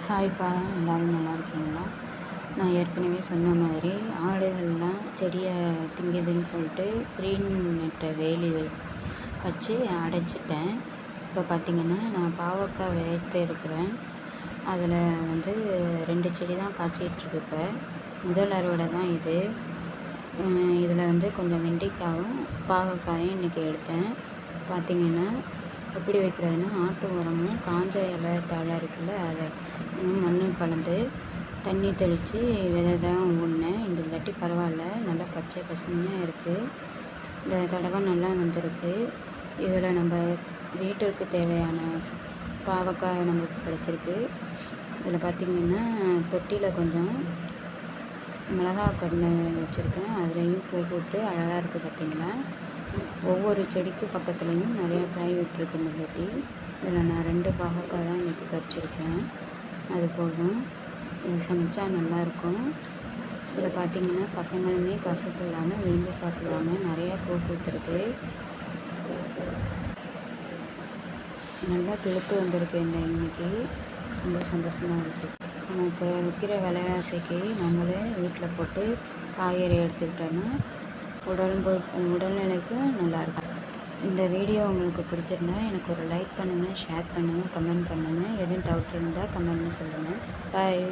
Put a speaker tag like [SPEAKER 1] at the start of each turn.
[SPEAKER 1] ஹாய்ப்பா, எல்லோரும் நல்லா இருக்கீங்களா? நான் ஏற்கனவே சொன்ன மாதிரி ஆடுகள்லாம் செடியை திங்குதுன்னு சொல்லிட்டு க்ரீன் நெட்டை வேலி வச்சு அடைச்சிட்டேன். இப்போ பார்த்திங்கன்னா நான் பாவக்காய் வேர்த்து இருக்கிறேன். அதில் வந்து 2 செடி தான் காய்ச்சிட்ருக்கு. இப்போ முதல் அறுவடை தான் இது. இதில் வந்து கொஞ்சம் வெண்டைக்காயும் பாகக்காயும் இன்றைக்கி எடுத்தேன். பார்த்திங்கன்னா எப்படி வைக்கிறதுன்னா, ஆட்டு உரமும் காஞ்ச இலை தழை இருக்குல்ல, அதை மண் கலந்து தண்ணி தெளித்து விதை தான் ஊடினேன். இந்த தாட்டி பரவாயில்ல, நல்லா பச்சை பசுமையாக இருக்குது. இந்த தடவை நல்லா வந்திருக்கு. இதில் நம்ம வீட்டிற்கு தேவையான பாவக்காய் நம்மளுக்கு கிடச்சிருக்கு. இதில் பார்த்திங்கன்னா தொட்டியில் கொஞ்சம் மிளகா கன்று வச்சுருக்கேன். அதுலேயும் பூ பூத்து அழகாக இருக்குது. பார்த்திங்களா, ஒவ்வொரு செடிக்கு பக்கத்துலேயும் நிறையா காய் விட்டுருக்கு. இந்த வாட்டி இதில் நான் 2 பாகக்காய் தான் இன்றைக்கி பறிச்சிருக்கேன். அது போதும், இது சமைச்சா நல்லாயிருக்கும். இதில் பார்த்திங்கன்னா பசங்களுமே கசப்பு இல்லாமல் விரும்பி சாப்பிடுவாங்க. நிறையா பூ பூத்துருக்கு. நல்லா துளுத்து வந்திருக்கு. இன்னைக்கு ரொம்ப சந்தோஷமாக இருக்குது. நம்ம இப்போ விற்கிற விலைவாசிக்கு நம்மளே வீட்டில் போட்டு காய்கறி எடுத்துக்கிட்டோன்னா உடல்நிலைக்கும் நல்லாயிருக்கும். இந்த வீடியோ உங்களுக்கு பிடிச்சிருந்தா எனக்கு ஒரு லைக் பண்ணுங்கள், ஷேர் பண்ணுங்கள், கமெண்ட் பண்ணுங்கள். எதுவும் டவுட் இருந்தால் கமெண்ட்னு சொல்லுங்கள். பாய்.